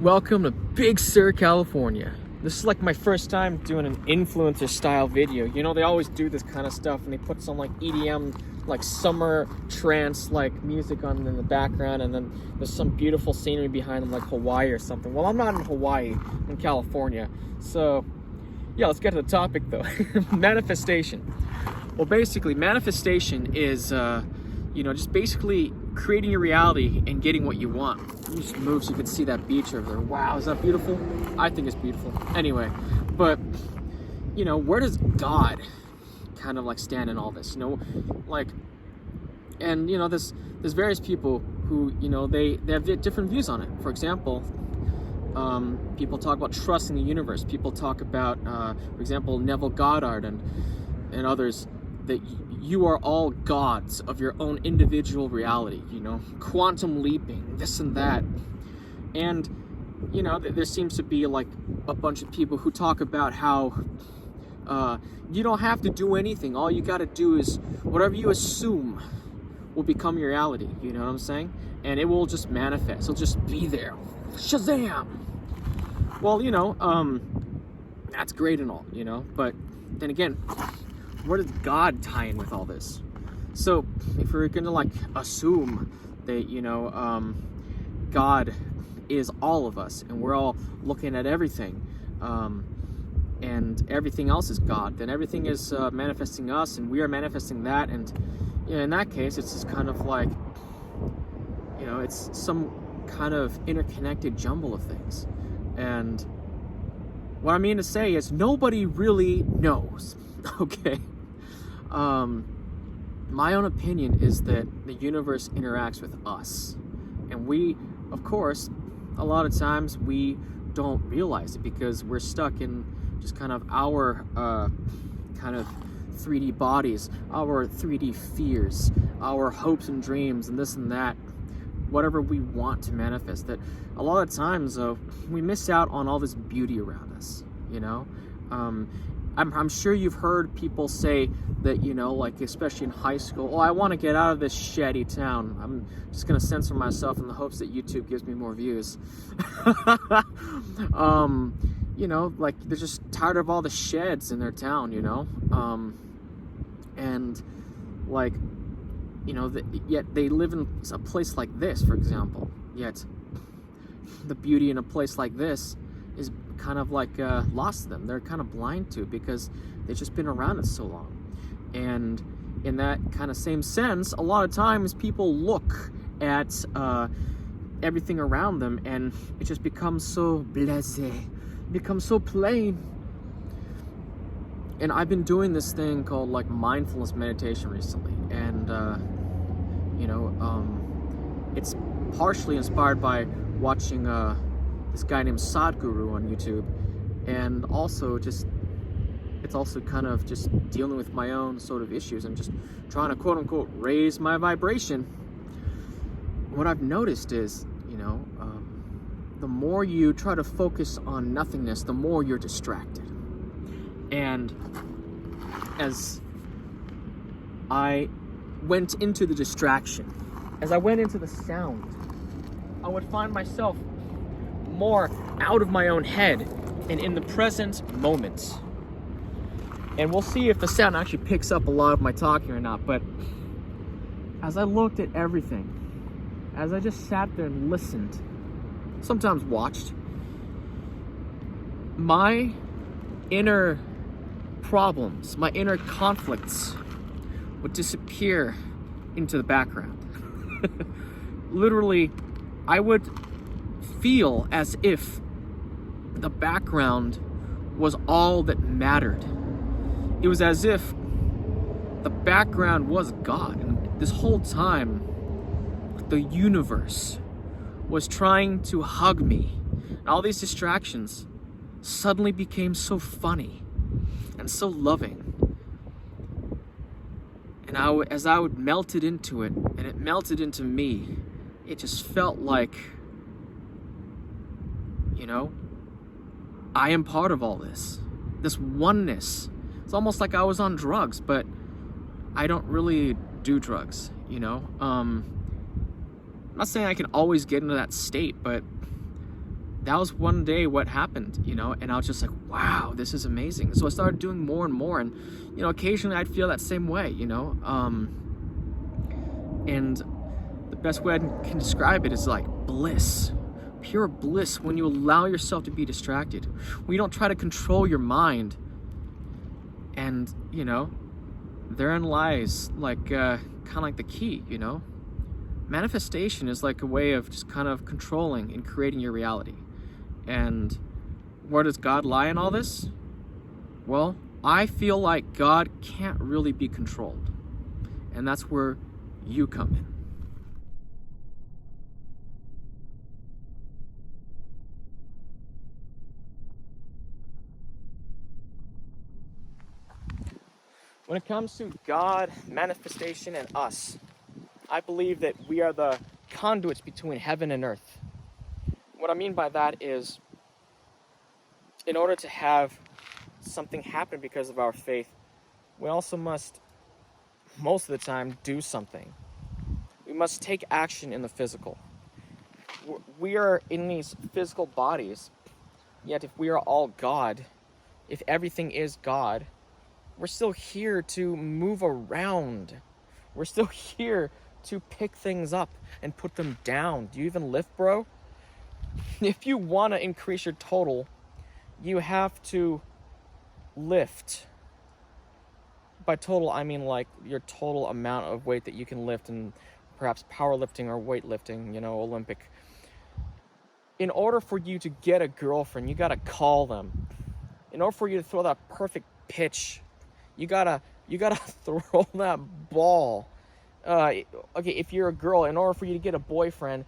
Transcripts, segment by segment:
Welcome to Big Sur, California. This is like my first time doing an influencer style video. You know, they always do this kind of stuff and they put some like EDM, like summer trance like music on in the background, and then there's some beautiful scenery behind them like Hawaii or something. Well, I'm not in Hawaii, I'm in California. So yeah, let's get to the topic though. Manifestation. Well, basically manifestation is just basically creating your reality and getting what you want. Let me just move so you can see that beach over there. Wow, is that beautiful? I think it's beautiful. Anyway, but where does God kind of like stand in all this? There's various people who they have different views on it. For example, people talk about trusting the universe. People talk about, for example, Neville Goddard and others, that you are all gods of your own individual reality, quantum leaping, this and that. And, there seems to be like a bunch of people who talk about how you don't have to do anything. All you got to do is whatever you assume will become your reality. You know what I'm saying? And it will just manifest. It'll just be there. Shazam! Well, that's great and all, but then again, where does God tie in with all this? So if we're gonna like assume that God is all of us and we're all looking at everything, and everything else is God, then everything is manifesting us and we are manifesting that. And in that case, it's just kind of like it's some kind of interconnected jumble of things. And what I mean to say is nobody really knows. Okay. My own opinion is that the universe interacts with us, and we, of course, a lot of times we don't realize it because we're stuck in just kind of our kind of 3D bodies, our 3D fears, our hopes and dreams, and this and that, whatever we want to manifest. That a lot of times we miss out on all this beauty around us. I'm sure you've heard people say that, like especially in high school, I want to get out of this shitty town. I'm just going to censor myself in the hopes that YouTube gives me more views. Like they're just tired of all the sheds in their town, and like, yet they live in a place like this, for example, yet the beauty in a place like this is kind of like lost them. They're kind of blind to it because they've just been around it so long. And in that kind of same sense, a lot of times people look at everything around them and it just becomes so blasé, becomes so plain. And I've been doing this thing called like mindfulness meditation recently, and it's partially inspired by watching this guy named Sadhguru on YouTube, and also it's also kind of just dealing with my own sort of issues and just trying to quote unquote raise my vibration. What I've noticed is, the more you try to focus on nothingness, the more you're distracted. And as I went into the distraction, as I went into the sound, I would find myself more out of my own head and in the present moment. And we'll see if the sound actually picks up a lot of my talking or not. But as I looked at everything, as I just sat there and listened, sometimes watched, my inner problems, my inner conflicts would disappear into the background. Literally, I would feel as if the background was all that mattered. It was as if the background was God, and this whole time the universe was trying to hug me, and all these distractions suddenly became so funny and so loving. And as I would melted into it, and it melted into me, it just felt like, I am part of all this oneness. It's almost like I was on drugs, but I don't really do drugs, I'm not saying I can always get into that state, but that was one day what happened, you know, and I was just like, wow, this is amazing. So I started doing more and more, and, you know, occasionally I'd feel that same way, you know, and the best way I can describe it is like bliss, pure bliss, when you allow yourself to be distracted, when you don't try to control your mind. And, you know, therein lies like kind of like the key, you know. Manifestation is like a way of just kind of controlling and creating your reality. And where does God lie in all this? Well, I feel like God can't really be controlled. And that's where you come in. When it comes to God, manifestation, and us, I believe that we are the conduits between heaven and earth. What I mean by that is, in order to have something happen because of our faith, we also must, most of the time, do something. We must take action in the physical. We are in these physical bodies, yet if we are all God, if everything is God, we're still here to move around. We're still here to pick things up and put them down. Do you even lift, bro? If you want to increase your total, you have to lift. By total, I mean like your total amount of weight that you can lift in perhaps powerlifting or weightlifting, you know, Olympic. In order for you to get a girlfriend, you gotta call them. In order for you to throw that perfect pitch, you gotta throw that ball. Okay, if you're a girl, in order for you to get a boyfriend,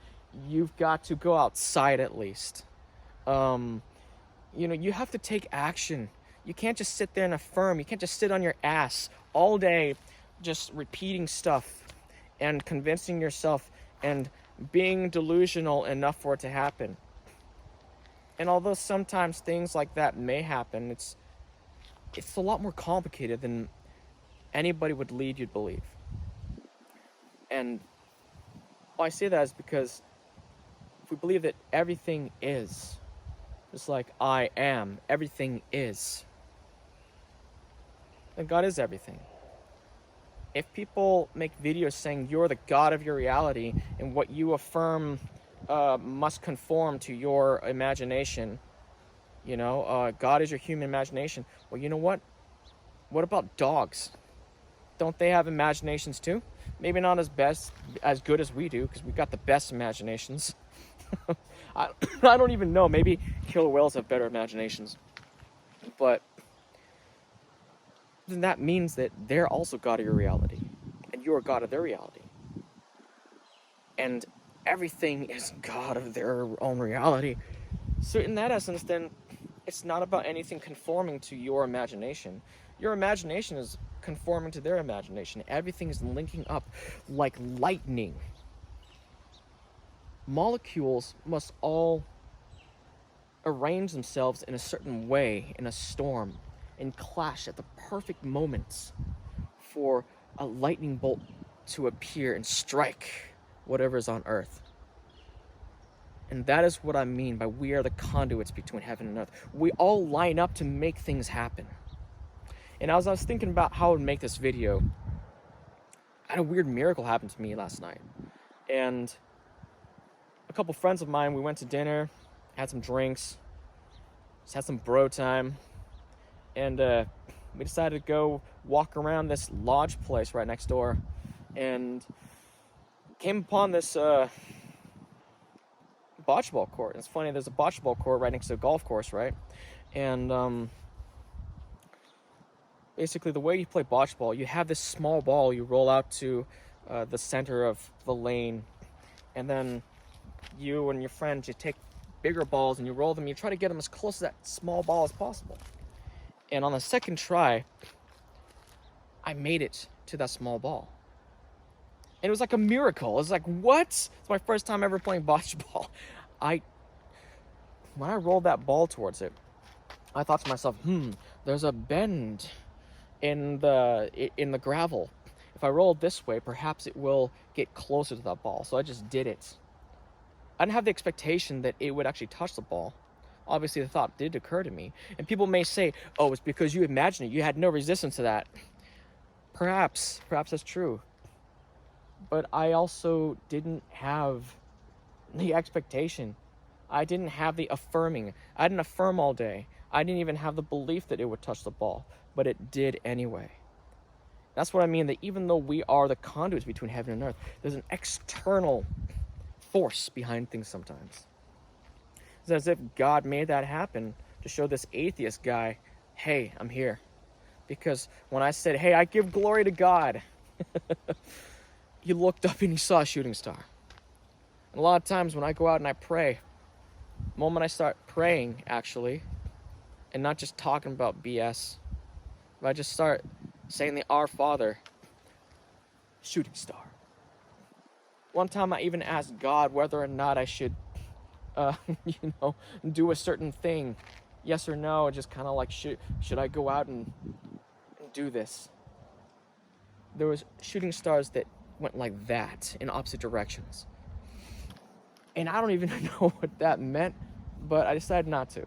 you've got to go outside at least. You know, you have to take action. You can't just sit there and affirm. You can't just sit on your ass all day just repeating stuff and convincing yourself and being delusional enough for it to happen. And although sometimes things like that may happen, it's a lot more complicated than anybody would lead you to believe. And why I say that is because if we believe that everything is, just like I am, everything is, then God is everything. If people make videos saying you're the God of your reality and what you affirm must conform to your imagination, you know, God is your human imagination. Well, you know what? What about dogs? Don't they have imaginations too? Maybe not as good as we do, because we got the best imaginations. I don't even know. Maybe killer whales have better imaginations. But then that means that they're also God of your reality, and you're God of their reality. And everything is God of their own reality. So in that essence, then, it's not about anything conforming to your imagination. Your imagination is conforming to their imagination. Everything is linking up like lightning. Molecules must all arrange themselves in a certain way in a storm and clash at the perfect moments for a lightning bolt to appear and strike whatever is on earth. And that is what I mean by we are the conduits between heaven and earth. We all line up to make things happen. And as I was thinking about how I would make this video, I had a weird miracle happen to me last night. And a couple friends of mine, we went to dinner, had some drinks, just had some bro time. And we decided to go walk around this lodge place right next door. And came upon this bocce ball court. It's funny, there's a bocce ball court right next to a golf course, right? And basically the way you play bocce ball, you have this small ball you roll out to the center of the lane, and then you and your friends, you take bigger balls and you roll them, you try to get them as close to that small ball as possible. And on the second try, I made it to that small ball. And it was like a miracle. It was like, what? It's my first time ever playing bocce ball. When I rolled that ball towards it, I thought to myself, there's a bend in the gravel. If I roll it this way, perhaps it will get closer to that ball. So I just did it. I didn't have the expectation that it would actually touch the ball. Obviously, the thought did occur to me. And people may say, oh, it's because you imagined it. You had no resistance to that. Perhaps that's true. But I also didn't have the expectation. I didn't have the affirming. I didn't affirm all day. I didn't even have the belief that it would touch the ball, but it did anyway. That's what I mean, that even though we are the conduits between heaven and earth, there's an external force behind things sometimes. It's as if God made that happen to show this atheist guy, hey, I'm here. Because when I said, hey, I give glory to God, he looked up and he saw a shooting star. And a lot of times when I go out and I pray, the moment I start praying, actually, and not just talking about BS, if I just start saying the Our Father, shooting star. One time I even asked God whether or not I should, do a certain thing. Yes or no, just kind of like, should I go out and do this? There was shooting stars that went like that in opposite directions. And I don't even know what that meant, but I decided not to.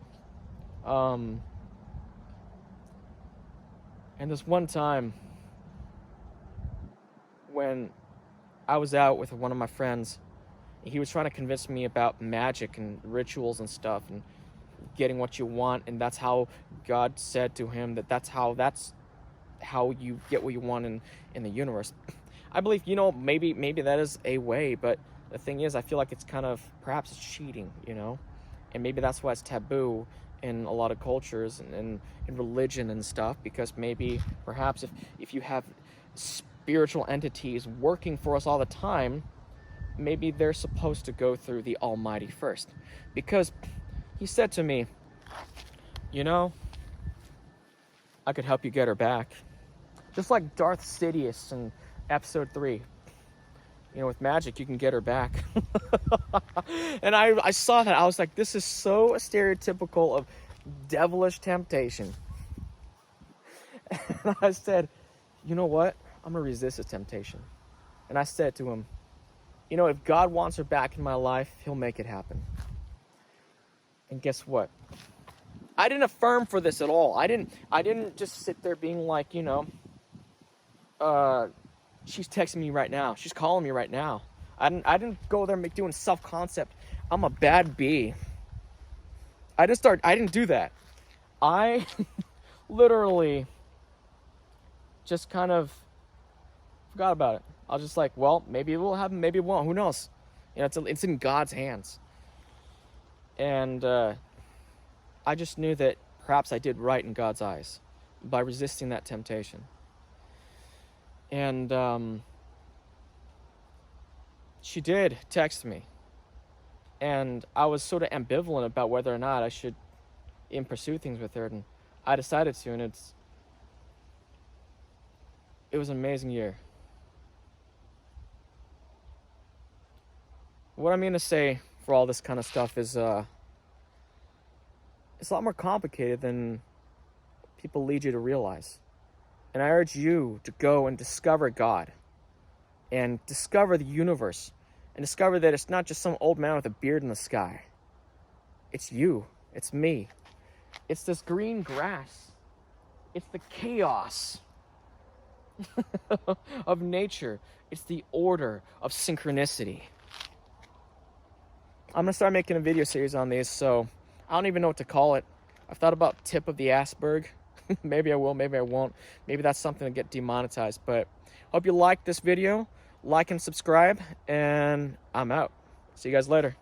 And this one time when I was out with one of my friends, he was trying to convince me about magic and rituals and stuff and getting what you want, and that's how God said to him that's how you get what you want in the universe. I believe, maybe that is a way, but the thing is, I feel like it's kind of perhaps cheating, and maybe that's why it's taboo in a lot of cultures and in religion and stuff, because maybe perhaps if you have spiritual entities working for us all the time, maybe they're supposed to go through the Almighty first. Because he said to me, I could help you get her back. Just like Darth Sidious in episode 3. With magic, you can get her back. And I saw that. I was like, this is so stereotypical of devilish temptation. And I said, you know what? I'm going to resist this temptation. And I said to him, if God wants her back in my life, he'll make it happen. And guess what? I didn't affirm for this at all. I didn't just sit there being like, she's texting me right now. She's calling me right now. I didn't go there doing self-concept. I'm a bad bee. I didn't do that. I literally just kind of forgot about it. I was just like, well, maybe it will happen, maybe it won't. Who knows? It's in God's hands. And I just knew that perhaps I did right in God's eyes by resisting that temptation. And she did text me. And I was sort of ambivalent about whether or not I should even pursue things with her. And I decided to, and it was an amazing year. What I mean to say for all this kind of stuff is it's a lot more complicated than people lead you to realize. And I urge you to go and discover God and discover the universe and discover that it's not just some old man with a beard in the sky. It's you. It's me. It's this green grass. It's the chaos of nature. It's the order of synchronicity. I'm going to start making a video series on these, so I don't even know what to call it. I've thought about tip of the iceberg. Maybe I will, maybe I won't. Maybe that's something to get demonetized. But hope you liked this video. Like and subscribe, and I'm out. See you guys later.